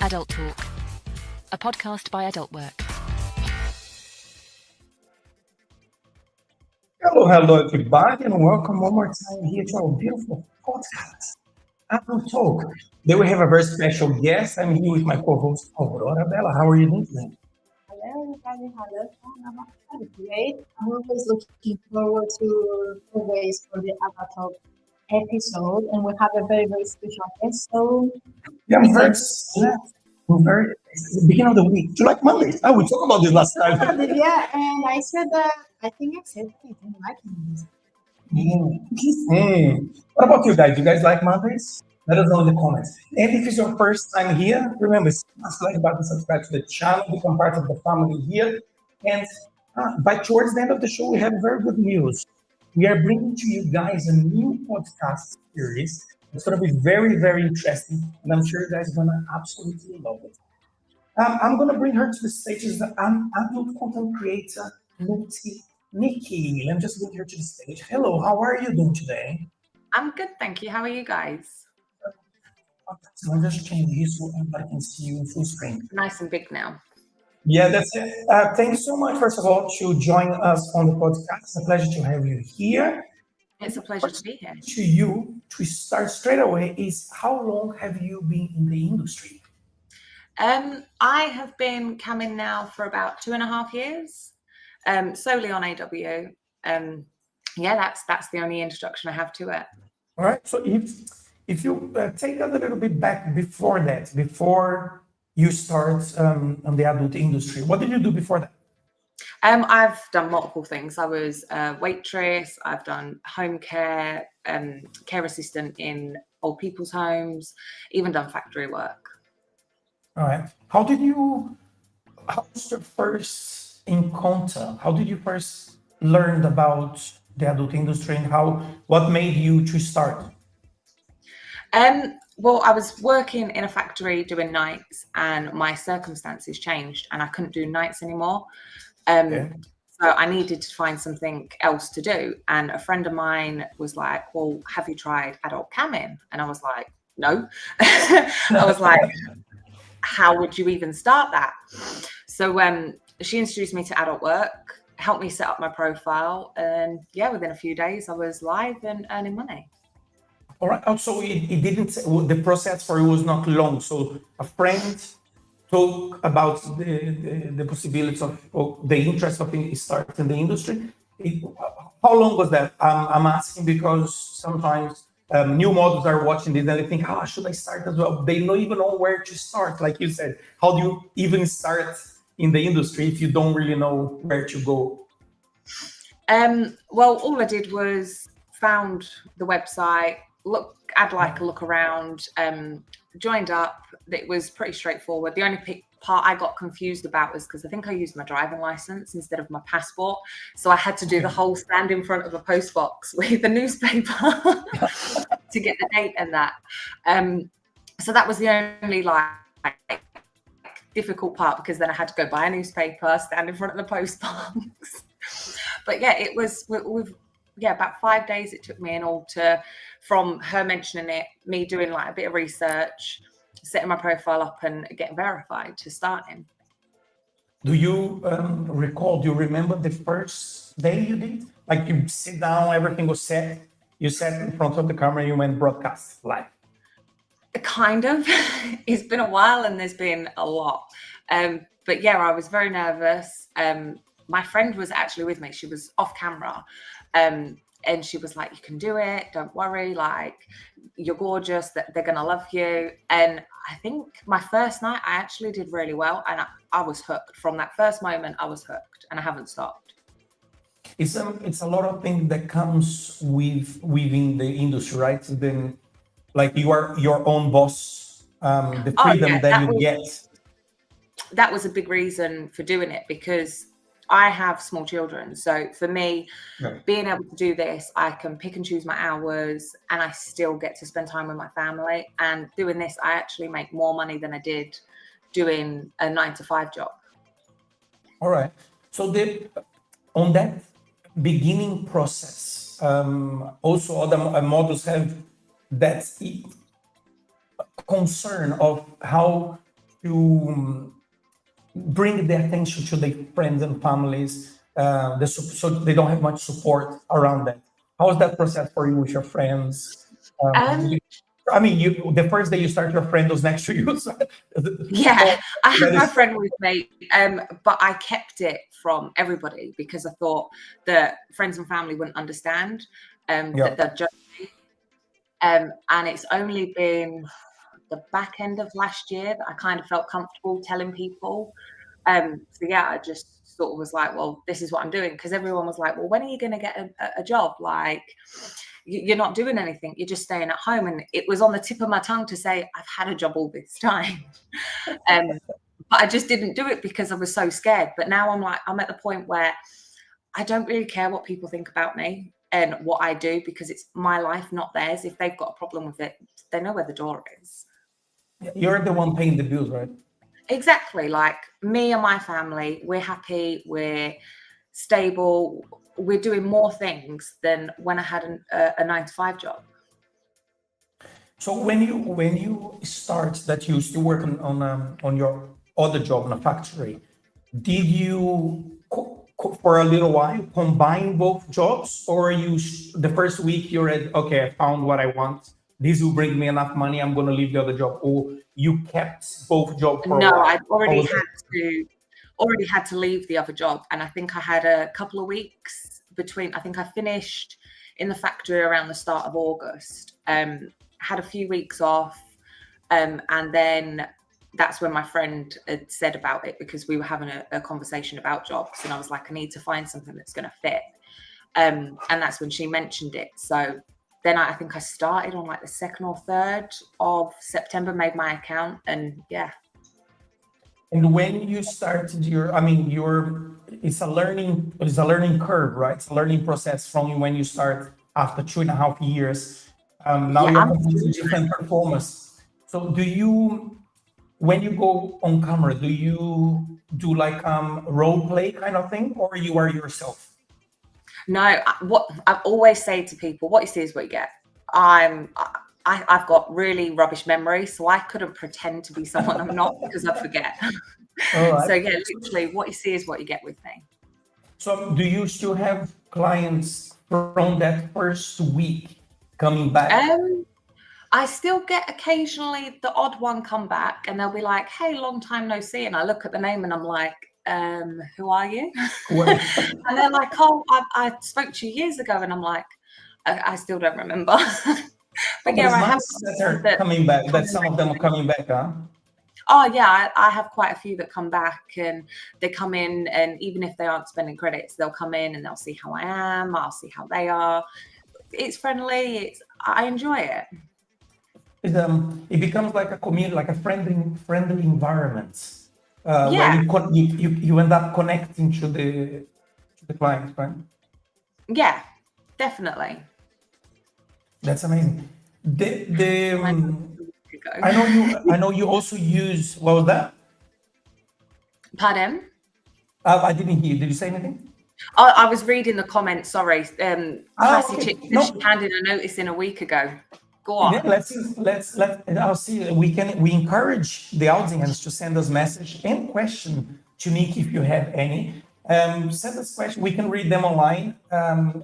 Adult Talk, a podcast by Adult Work. Hello, everybody, and welcome one more time here to our beautiful podcast, Adult Talk. Today we have a very special guest. I'm here with my co-host, Aurora Bella. How are you doing today? Hello, everybody. Hello. I'm great. I'm always looking forward to always for the AdultTalk episode, and we have a very, very special guest. So, Yeah, it's the beginning of the week. Do you like Mondays? Oh, we talked about this last time. yeah, and I said that I think I said I didn't like Mondays. What about you guys? Do you guys like Mondays? Let us know in the comments. And if it's your first time here, remember, smash the like button, subscribe to the channel, become part of the family here. And towards the end of the show, we have very good news. We are bringing to you guys a new podcast series. It's going to be very, very interesting, and I'm sure you guys are going to absolutely love it. I'm going to bring her to the stage as an adult content creator, Nikki. Let me just bring her to the stage. Hello, how are you doing today? I'm good, thank you. How are you guys? So I'll just change this so everybody can see you in full screen. Nice and big now. Yeah, that's it. Thank you so much, first of all, to join us on the podcast. It's a pleasure to have you here. It's a pleasure to be here. To you, to start straight away, is how long have you been in the industry? I have been camming now for about 2.5 years, solely on AW. That's the only introduction I have to it. All right. So if you take us a little bit back before that, before you start on the adult industry, what did you do before that? I've done multiple things. I was a waitress. I've done home care, care assistant in old people's homes, even done factory work. All right. How was your first encounter? How did you first learn about the adult industry, and what made you to start? Well, I was working in a factory doing nights, and my circumstances changed, and I couldn't do nights anymore. So I needed to find something else to do. And a friend of mine was like, well, have you tried adult camming? And I was like, no. I was like, how would you even start that? So she introduced me to Adult Work, helped me set up my profile. And within a few days, I was live and earning money. All right. Also, it didn't, the process for you was not long. So a friend talk about the possibilities of the interest of starting the industry. How long was that? I'm asking because sometimes new models are watching this and they think, should I start as well? They don't even know where to start. Like you said, how do you even start in the industry if you don't really know where to go? Well, all I did was found the website, had a look around, joined up. It was pretty straightforward. The only part I got confused about was because I think I used my driving license instead of my passport. So I had to do the whole stand in front of a post box with a newspaper to get the date and that. So that was the only difficult part, because then I had to go buy a newspaper, stand in front of the post box. But it was about 5 days it took me in all from her mentioning it, me doing a bit of research, setting my profile up and getting verified to starting. Do you remember the first day you did? Like you sit down, everything was set, you sat in front of the camera, you went broadcast live? Kind of. It's been a while and there's been a lot. But I was very nervous. My friend was actually with me. She was off camera. And she was like, you can do it. Don't worry. You're gorgeous. They're going to love you. And I think my first night, I actually did really well. And I was hooked. From that first moment, I was hooked and I haven't stopped. It's a lot of things that comes within the industry, right? Then, you are your own boss, the freedom that you get. That was a big reason for doing it, because I have small children. So for me, being able to do this, I can pick and choose my hours and I still get to spend time with my family. And doing this, I actually make more money than I did doing a 9-to-5 job. All right. So on that beginning process, also other models have that concern of how to bring the attention to their friends and families, so they don't have much support around that. How was that process for you with your friends? Um, I mean, the first day you start, your friend was next to you. So, yeah, I had that my is, friend with me, but I kept it from everybody because I thought that friends and family wouldn't understand, yeah. that they'd judge me. And it's only been the back end of last year that I kind of felt comfortable telling people. So yeah, I just sort of was like, well, this is what I'm doing, because everyone was like, well, when are you going to get a job? Like, you're not doing anything, you're just staying at home. And it was on the tip of my tongue to say I've had a job all this time. But I just didn't do it because I was so scared. But now I'm at the point where I don't really care what people think about me and what I do, because it's my life, not theirs. If they've got a problem with it, they know where the door is. You're the one paying the bills, right? Exactly. Like, me and my family, we're happy, we're stable, we're doing more things than when I had a 9-to-5 job. So when you start that you still work on your other job in a factory, did you for a little while combine both jobs, or the first week you read, okay, I found what I want, this will bring me enough money, I'm going to leave the other job, or you kept both jobs for a No, while? I'd already had to leave the other job, and I think I had a couple of weeks between. I think I finished in the factory around the start of August. Had a few weeks off, and then that's when my friend had said about it, because we were having a conversation about jobs, and I was like, I need to find something that's going to fit. And that's when she mentioned it. So then I think I started on like the 2nd or 3rd of September, made my account, and yeah. And when you started it's a learning curve, right? It's a learning process from when you start after 2.5 years. Now Yeah, you're I'm completely different performance. So when you go on camera, do you do like role play kind of thing, or you are yourself? No, what I always say to people, what you see is what you get. I've got really rubbish memory, so I couldn't pretend to be someone I'm not, because I'd forget. All right. So yeah, literally what you see is what you get with me. So do you still have clients from that first week coming back? I still get occasionally the odd one come back, and they'll be like, hey, long time no see. And I look at the name and I'm like, who are you? And they're like, oh, I spoke to you years ago. And I'm like, I still don't remember. But yeah, it's I have nice that they're coming back, that some of them are coming back, huh? Oh yeah, I have quite a few that come back, and they come in, and even if they aren't spending credits, they'll come in and they'll see how I am, I'll see how they are. It's friendly, I enjoy it. It becomes like a community, like a friendly environment, Yeah. where you end up connecting to the client, right? Yeah, definitely. That's amazing. I know you also use, what was that? Pardon? I didn't hear you. Did you say anything? I was reading the comments, sorry. Classy Okay. Chick, No. she handed a notice in a week ago. Go on. Yeah, I'll see. We encourage the audience to send us message and question to Nick if you have any. Send us question. We can read them online,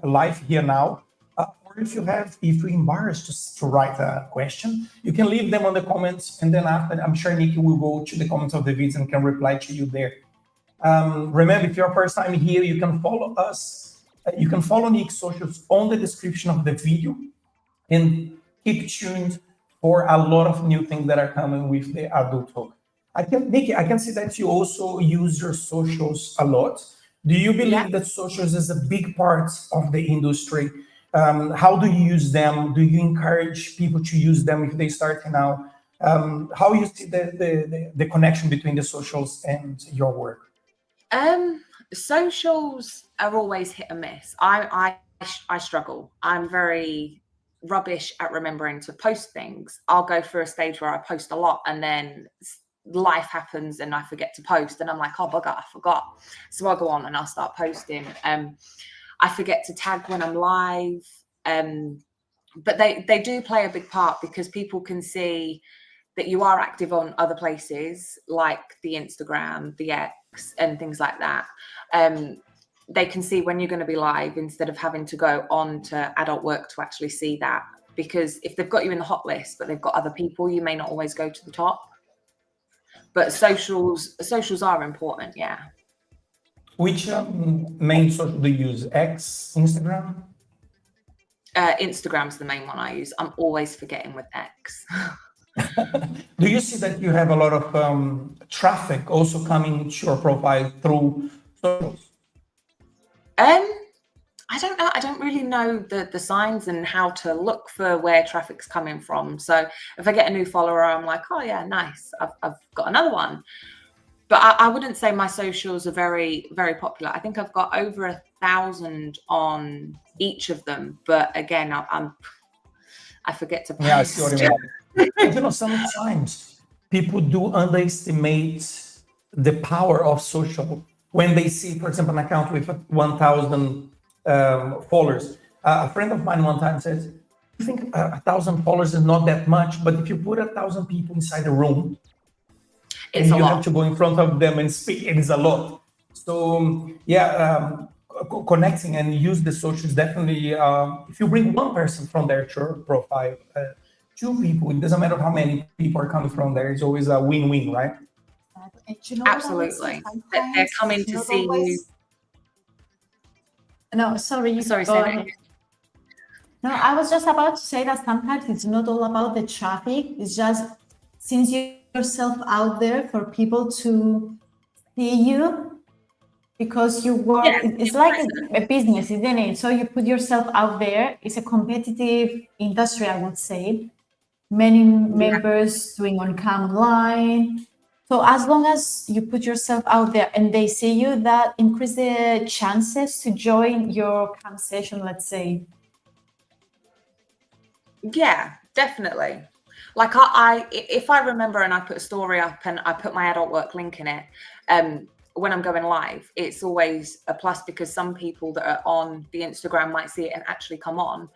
live here now. Or if you're embarrassed to write a question, you can leave them on the comments, and then after, I'm sure Nikki will go to the comments of the videos and can reply to you there. Remember, if you're first time here, you can follow us. You can follow Nick's socials on the description of the video, and keep tuned for a lot of new things that are coming with the Adult Talk. Nikki, I can see that you also use your socials a lot. Do you believe that socials is a big part of the industry? How do you use them? Do you encourage people to use them if they start now? How you see the connection between the socials and your work? Socials are always hit and miss. I struggle. I'm very rubbish at remembering to post things. I'll go through a stage where I post a lot, and then life happens and I forget to post, and I'm like, oh bugger, I forgot. So I'll go on and I'll start posting. I forget to tag when I'm live. But they do play a big part, because people can see that you are active on other places like the Instagram, the X, and things like that. They can see when you're going to be live instead of having to go on to Adult Work to actually see that. Because if they've got you in the hot list, but they've got other people, you may not always go to the top. But socials are important, yeah. Which main social do you use? X, Instagram? Instagram's the main one I use. I'm always forgetting with X. Do you see that you have a lot of traffic also coming to your profile through socials? I don't know. I don't really know the signs and how to look for where traffic's coming from. So if I get a new follower, I'm like, oh yeah, nice. I've got another one. But I wouldn't say my socials are very, very popular. I think I've got over 1,000 on each of them. But again, I forget to post. Yeah, I see what you mean. Sometimes people do underestimate the power of social when they see, for example, an account with 1,000 followers. A friend of mine one time said, I think 1,000 followers is not that much, but if you put 1,000 people inside a room, it's and you have to go in front of them and speak, it is a lot. So connecting and use the socials definitely, if you bring one person from there to your profile, 2 people, it doesn't matter how many people are coming from there, it's always a win-win, right? Absolutely. They're coming to see you. No, sorry. Sorry, go ahead. No, I was just about to say that sometimes it's not all about the traffic. It's just since you yourself out there for people to see you, because you work. Yeah, it's like a business, isn't it? So you put yourself out there. It's a competitive industry, I would say. Many members doing on-cam online. So as long as you put yourself out there and they see you, that increase the chances to join your cam session, let's say. Yeah, definitely. Like if I remember and I put a story up and I put my Adult Work link in it, when I'm going live, it's always a plus because some people that are on the Instagram might see it and actually come on.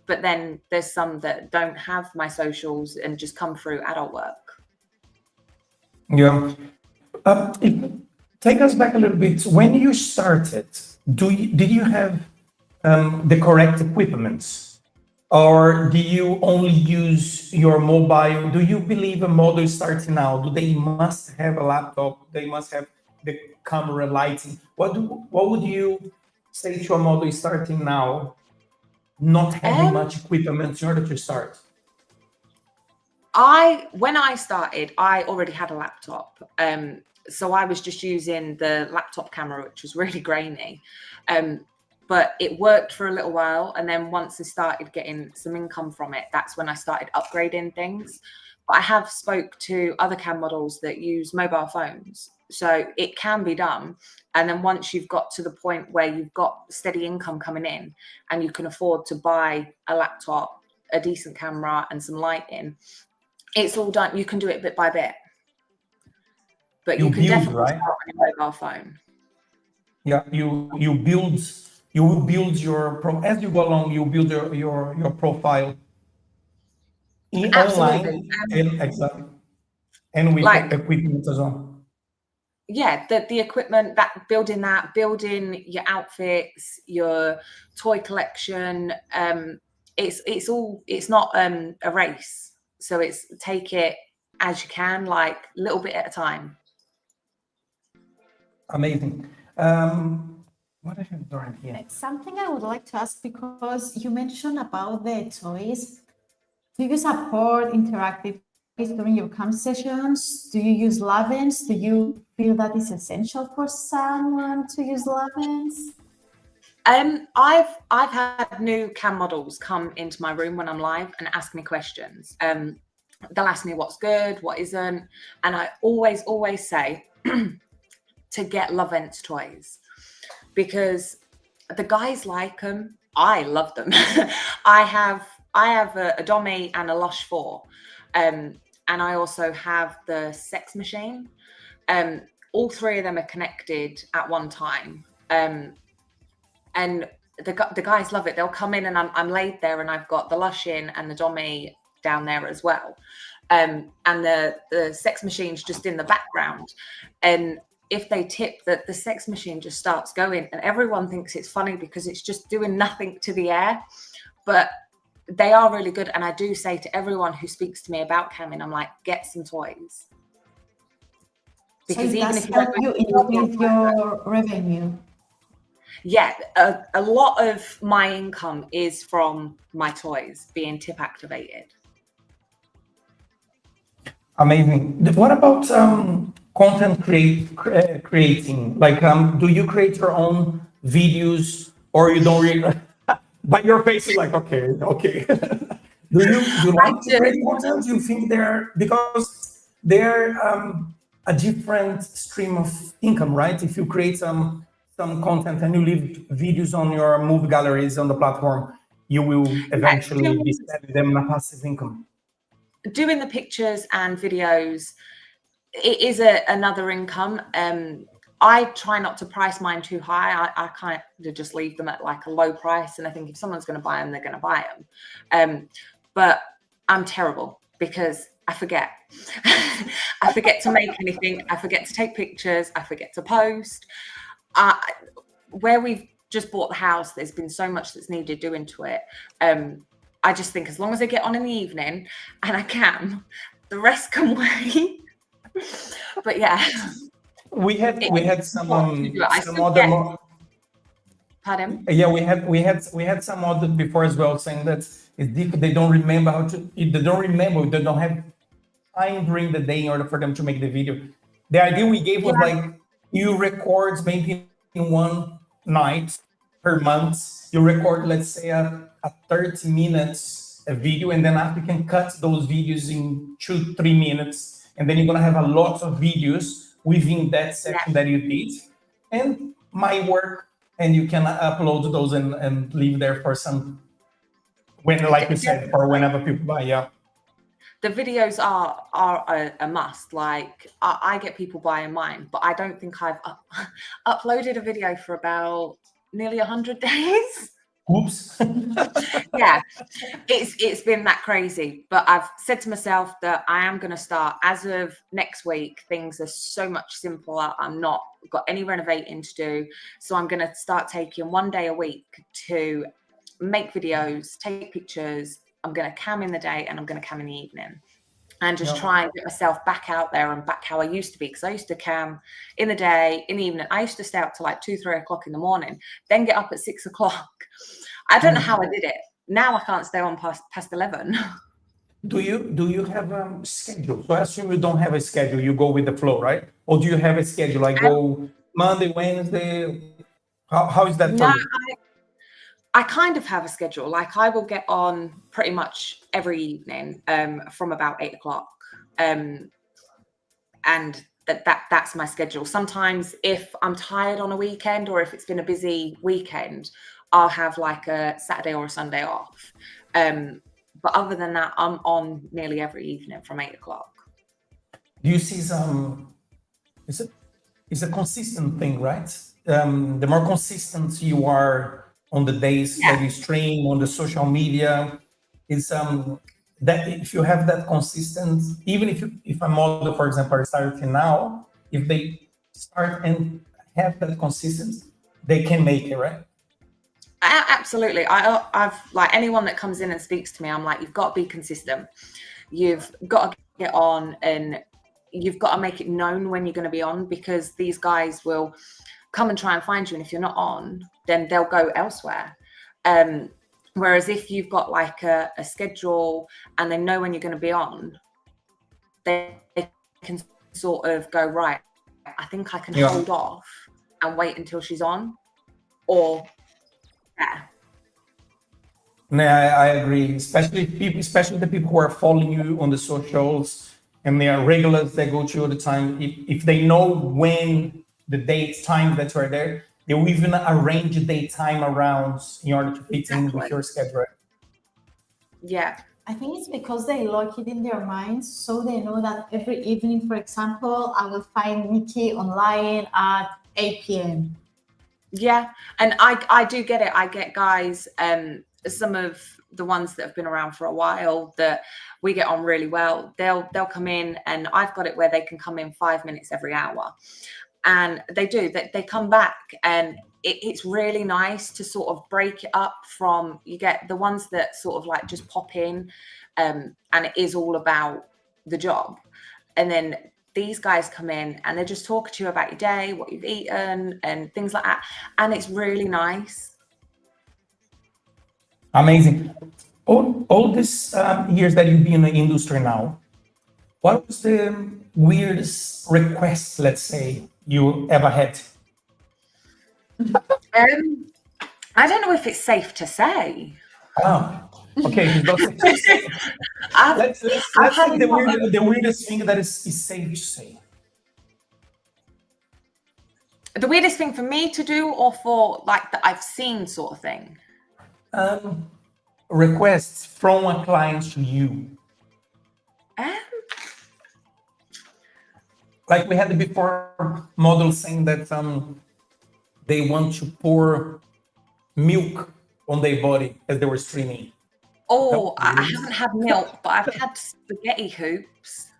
But then there's some that don't have my socials and just come through Adult Work. Yeah. Take us back a little bit. When you started, did you have the correct equipment? Or do you only use your mobile? Do you believe a model starting now? Do they must have a laptop? They must have the camera lighting? What would you say to a model starting now, not having much equipment in order to start? When I started, I already had a laptop. So I was just using the laptop camera, which was really grainy. But it worked for a little while. And then once I started getting some income from it, that's when I started upgrading things. But I have spoke to other cam models that use mobile phones. So it can be done. And then once you've got to the point where you've got steady income coming in and you can afford to buy a laptop, a decent camera and some lighting, it's all done. You can do it bit by bit. But you can definitely start on your mobile phone. Yeah, you will build your as you go along. You build your profile online exactly, and with equipment as well. Yeah, the equipment, building your outfits, your toy collection. It's not a race, so it's take it as you can, like a little bit at a time. Amazing. What I have done here? Something I would like to ask, because you mentioned about the toys. Do you support interactive during your cam sessions? Do you use Lavens? Do you feel that is essential for someone to use Lavens? I've had new cam models come into my room when I'm live and ask me questions. They'll ask me what's good, what isn't, and I always say to love Lavens toys, because the guys like them. I love them. I have a Domi and a Lush 4, and I also have the Sex Machine. All 3 of them are connected at one time, and the guys love it. They'll come in and I'm laid there and I've got the Lush in and the Domi down there as well. and the sex machine's just in the background. And if they tip, that the sex machine just starts going, and everyone thinks it's funny because it's just doing nothing to the air. But they are really good. And I do say to everyone who speaks to me about camming, I'm like, get some toys. Because so even that's if you how don't you increase your revenue. Yeah, a lot of my income is from my toys being tip activated. Amazing. What about content creating? Like, do you create your own videos, or you don't really? But your face is like, okay. Do you like to create content? You think because they're a different stream of income, right? If you create some content and you leave videos on your movie galleries on the platform, you will eventually be selling them a passive income. Doing the pictures and videos, it is another income. I try not to price mine too high. I kind of just leave them at like a low price, and I think if someone's going to buy them, they're going to buy them. But I'm terrible because I forget. I forget to make anything. I forget to take pictures. I forget to post. Where we've just bought the house, there's been so much that's needed doing to it. I just think as long as I get on in the evening and I can, the rest can wait. But yeah. We had some other. Pardon? Yeah, we had some other before as well, saying that it's difficult. They don't remember how to. They don't have time during the day in order for them to make the video. The idea we gave was like you record maybe in one night per month. You record, let's say, a 30 minutes a video, and then after you can cut those videos in 2-3 minutes, and then you're gonna have a lot of videos within that section that you did, and my work, and you can upload those and leave there for some, when, like you said, for whenever people buy. Yeah, the videos are a must. Like I get people buying mine, but I don't think I've uploaded a video for about nearly 100 days. Oops. Yeah, it's been that crazy, but I've said to myself that I am going to start as of next week. Things are so much simpler. I'm not got any renovating to do, so I'm going to start taking one day a week to make videos, take pictures. I'm going to cam in the day and I'm going to cam in the evening, and just try and get myself back out there and back how I used to be. Because I used to cam in the day, in the evening. I used to stay up to like 2-3 o'clock in the morning, then get up at 6 o'clock. I don't know how I did it. Now I can't stay on past 11. Do you have a schedule? So I assume you don't have a schedule. You go with the flow, right? Or do you have a schedule? Like go Monday, Wednesday? How is that for you? I kind of have a schedule. Like I will get on pretty much every evening from about 8 o'clock. And that's my schedule. Sometimes if I'm tired on a weekend, or if it's been a busy weekend, I'll have like a Saturday or a Sunday off. But other than that, I'm on nearly every evening from 8 o'clock. Do you see it's a consistent thing, right? The more consistent you are on the days that you stream on the social media, is that if you have that consistent, even if a model, for example, are starting now, if they start and have that consistency, they can make it, right? Absolutely. I've like anyone that comes in and speaks to me, I'm like, you've got to be consistent. You've got to get on, and you've got to make it known when you're going to be on, because these guys will come and try and find you. And if you're not on, then they'll go elsewhere. Whereas if you've got like a schedule and they know when you're going to be on, they can sort of go, right, I think I can hold off and wait until she's on, or I agree. Especially the people who are following you on the socials and they are regulars that go to you all the time. If they know when the date, time that you are there, they will even arrange the time around in order to fit in with your schedule. Yeah. I think it's because they lock it in their minds, so they know that every evening, for example, I will find Nikki online at 8 p.m. Yeah, and I do get it. I get guys some of the ones that have been around for a while that we get on really well, they'll come in, and I've got it where they can come in 5 minutes every hour. And they come back, and it's really nice to sort of break it up from, you get the ones that sort of like just pop in, and it is all about the job. And then these guys come in and they just talk to you about your day, what you've eaten and things like that. And it's really nice. Amazing. All these years that you've been in the industry now, what was the weirdest request, let's say, you ever had? I don't know if it's safe to say. Oh, okay. Let's say the weirdest thing that is safe to say. The weirdest thing for me to do, or for like that I've seen sort of thing? Requests from a client to you. Like we had the before model saying that they want to pour milk on their body as they were streaming. Oh, I haven't had milk, but I've had spaghetti hoops.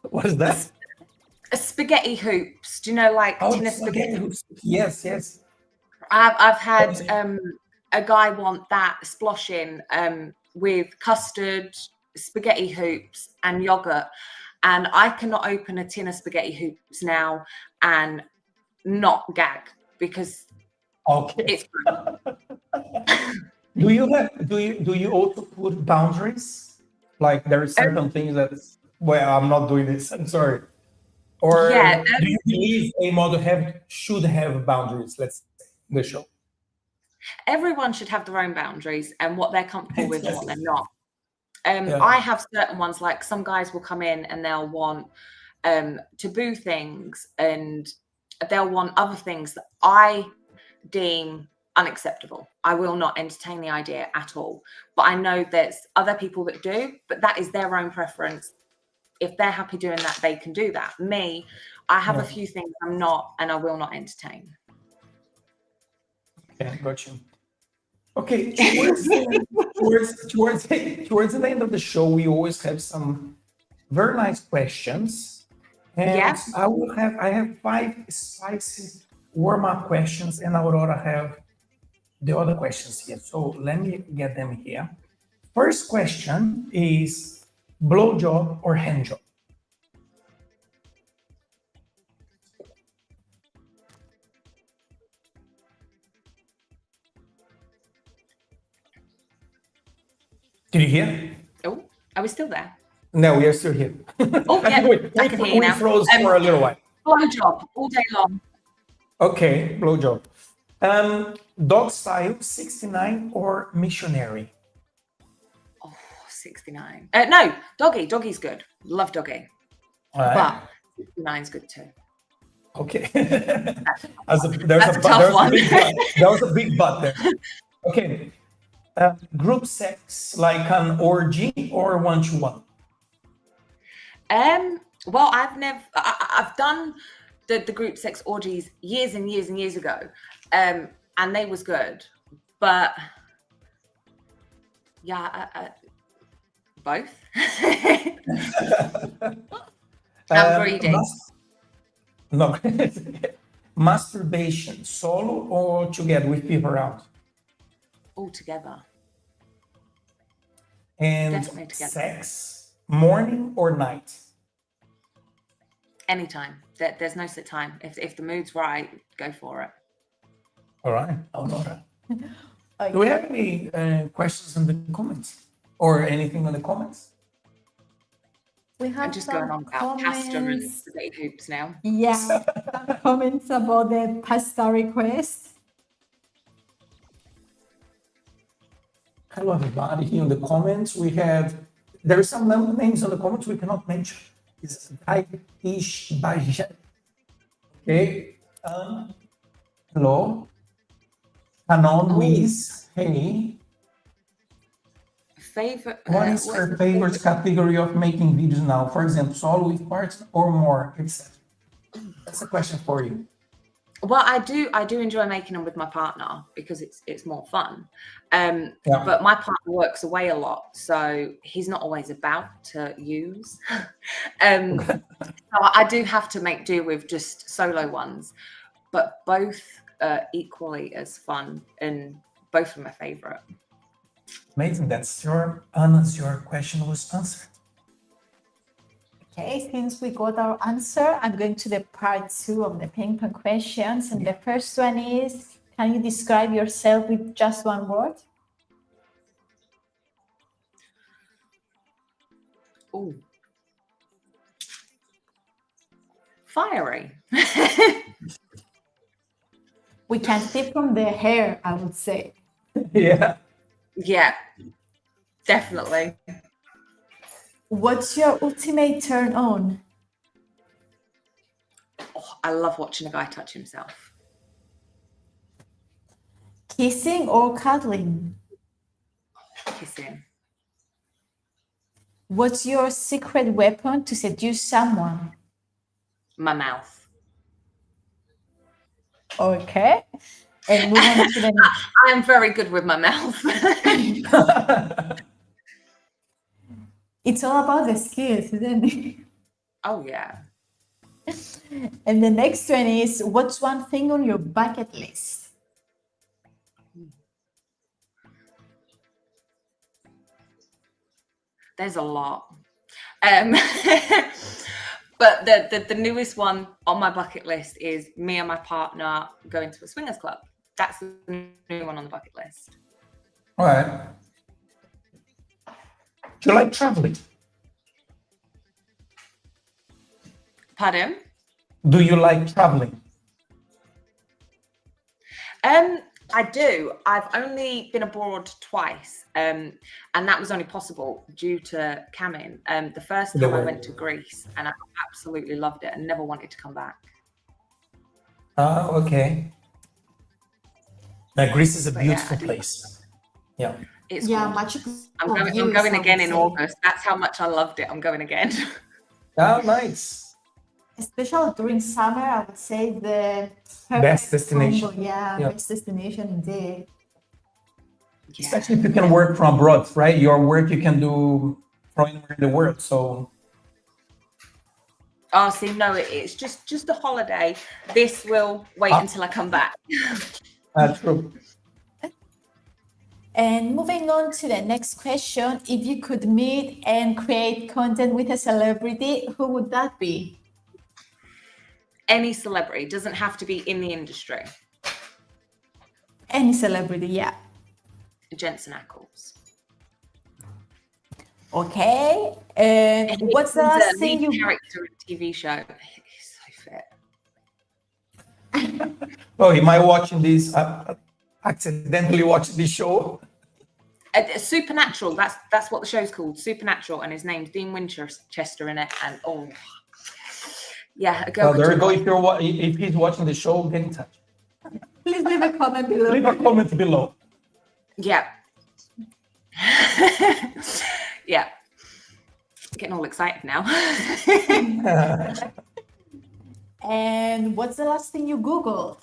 What is that? Spaghetti hoops. Do you know, like tin of spaghetti hoops? Yes. I've had a guy want that sploshing with custard, spaghetti hoops, and yogurt. And I cannot open a tin of spaghetti hoops now and not gag, because it's Do you also put boundaries? Like there are certain things that, well, I'm not doing this, I'm sorry. Or do you believe a model should have boundaries, let's say, in the show? Everyone should have their own boundaries and what they're comfortable with and what they're not. I have certain ones, like some guys will come in and they'll want taboo things, and they'll want other things that I deem unacceptable. I will not entertain the idea at all. But I know there's other people that do, but that is their own preference. If they're happy doing that, they can do that. Me, I have a few things I'm not, and I will not entertain. Okay, got you. Okay, towards the end of the show, we always have some very nice questions. And yes. I have 5 spicy warm-up questions, and Aurora have the other questions here. So let me get them here. First question is blowjob or hand job? Did you hear? Oh, are we still there? No, we are still here. Oh, yeah. We froze for a little while. Blowjob all day long. Okay, blowjob. Dog style, 69 or missionary? Oh, 69. No, doggy. Doggy's good. Love doggy. Right. But 69's good too. Okay. That's a tough one. There was a big but there. Okay. Group sex, like an orgy or one-to-one? Well, I've done the group sex orgies years and years and years ago, and they was good, but both. I'm greedy. No. Masturbation, solo or together with people around? All together. And definitely together. Sex, morning or night? Anytime. There's no set time. If the mood's right, go for it. All right, Aurora. Do we have any questions in the comments or anything in the comments? We have I'm just going on about pasta and spaghetti hoops now. Yeah, some comments about the pasta request. Hello, everybody. Here in the comments, there are some names in the comments we cannot mention. It's Ish Baja. Okay. Hello. Anon Luis. Hey. Favorite. What is her favorite category of making videos now? For example, solo with parts or more, etc. That's a question for you. Well, I do enjoy making them with my partner because it's more fun. But my partner works away a lot, so he's not always about to use. So I do have to make do with just solo ones, but both are equally as fun and both are my favorite. Amazing. Anna's your question was answered. Okay, since we got our answer, I'm going to the part 2 of the ping pong questions. And the first one is, can you describe yourself with just one word? Oh, fiery. We can see from the hair, I would say. Yeah. Yeah, definitely. What's your ultimate turn on? Oh, I love watching a guy touch himself. Kissing or cuddling? Kissing. What's your secret weapon to seduce someone? My mouth. Okay. And move on to the next. I'm very good with my mouth. It's all about the skills, isn't it? Oh, yeah. And the next one is, what's one thing on your bucket list? There's a lot. But the newest one on my bucket list is me and my partner going to a swingers club. That's the new one on the bucket list. All right. Do you like traveling? Pardon? Do you like traveling? I do. I've only been abroad twice, and that was only possible due to camming. The first time I went to Greece, and I absolutely loved it and never wanted to come back. Oh, okay. Greece is a beautiful place. Yeah. It's much. I'm going again in August. That's how much I loved it. I'm going again. Oh, nice. Especially during summer, I would say the Best destination. combo, best destination indeed. Yeah. Especially if you can work from abroad, right? Your work you can do from anywhere in the world. So. Oh, see, no, it's just a holiday. This will wait until I come back. True. And moving on to the next question, if you could meet and create content with a celebrity, who would that be? Any celebrity, doesn't have to be in the industry. Any celebrity, yeah. Jensen Ackles. Okay. And what's the last thing you character in a TV show? He's so fit. Oh, am I watching this? Accidentally watching this show? Supernatural. That's what the show's called. Supernatural, and his name's Dean Winchester in it. And yeah, a girl. There we go. If he's watching the show, get in touch. please leave a comment below. Leave a comment below. Yeah. Yeah. Getting all excited now. And what's the last thing you Googled?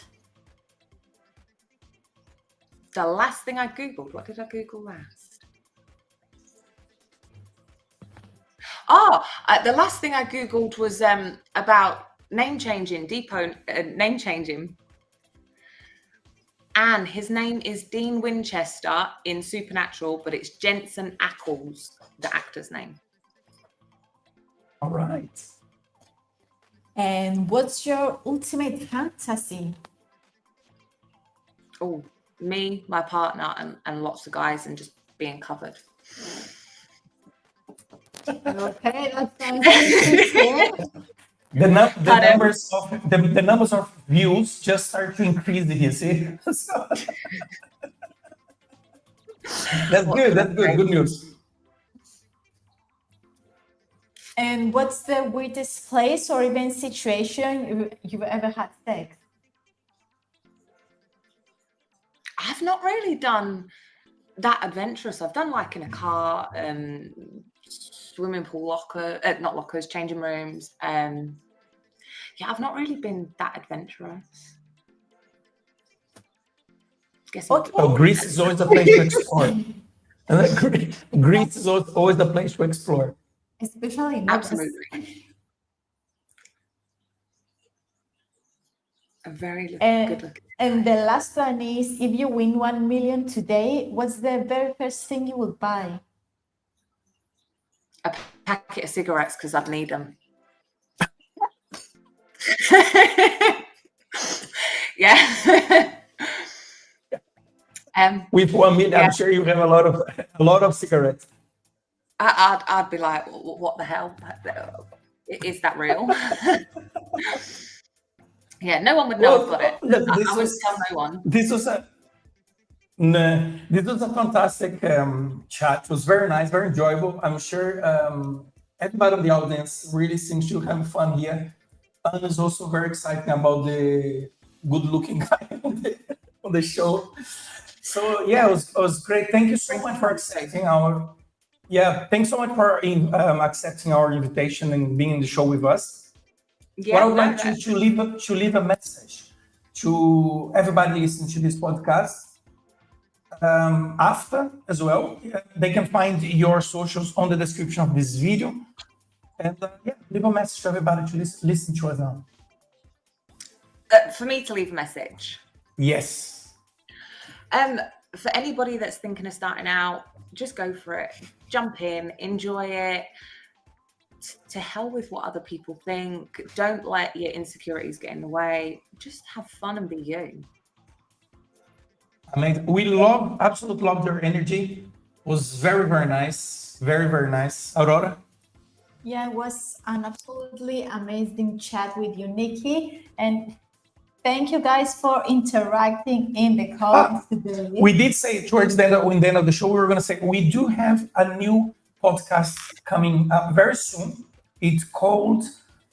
The last thing I Googled, what did I Google last? The last thing I Googled was about name changing, name changing. And his name is Dean Winchester in Supernatural, but it's Jensen Ackles, the actor's name. All right. And what's your ultimate fantasy? Oh, me, my partner, and lots of guys, and just being covered. Okay, that sounds interesting. The numbers of views just start to increase here. See, that's good. That's good. Good news. And what's the weirdest place or even situation you've ever had sex? I've not really done that adventurous. I've done like in a car, swimming pool not lockers, changing rooms. Yeah, I've not really been that adventurous. Guessing Okay. So Greece is always a place to explore. Greece is always a place to explore. Especially absolutely. A very good looking. And the last one is, if you win 1 million today, what's the very first thing you would buy? A packet of cigarettes, because I'd need them. Yeah. With 1 million, I'm sure you have a lot of cigarettes. I'd be like, what the hell? Is that real? Yeah, no one would know I've got it. I would tell no one. This was a fantastic chat. It was very nice, very enjoyable. I'm sure everybody in the audience really seems to have fun here. And is also very exciting about the good-looking guy on the show. So yeah, it was great. Thank you so much for accepting our. Yeah, thanks so much for accepting our invitation and being in the show with us. Yeah, what I would like to leave a message to everybody listening to this podcast. After as well, they can find your socials on the description of this video, and leave a message to everybody to listen to us now. For me to leave a message. Yes. For anybody that's thinking of starting out, just go for it. Jump in, enjoy it. To hell with what other people think. Don't let your insecurities get in the way. Just have fun and be you. Amazing. We absolutely loved your energy. It was very, very nice. Very, very nice. Aurora? Yeah, it was an absolutely amazing chat with you, Nikki. And thank you guys for interacting in the comments today. We did say towards the end of the show, we were going to say we do have a new podcast coming up very soon. It's called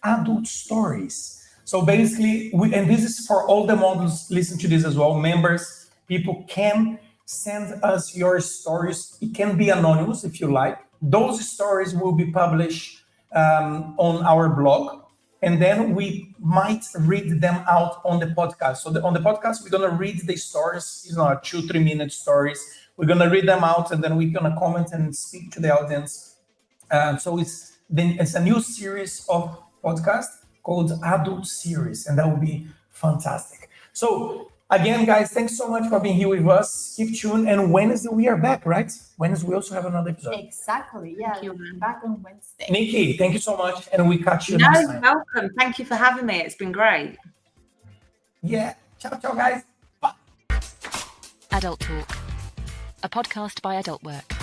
Adult Stories. So basically, and this is for all the models, listen to this as well, members, people can send us your stories. It can be anonymous if you like. Those stories will be published on our blog, and then we might read them out on the podcast. So on the podcast, we're going to read the stories, 2-3 minute stories. We're going to read them out, and then we're going to comment and speak to the audience. So it's a new series of podcasts called Adult Series, and that will be fantastic. So again, guys, thanks so much for being here with us. Keep tuned, and Wednesday we are back, right? Wednesday we also have another episode. Exactly, yeah. We'll be back on Wednesday. Nikki, thank you so much, and we catch you next time. You're welcome. Thank you for having me. It's been great. Yeah. Ciao, guys. Bye. Adult Talk, a podcast by Adult Work.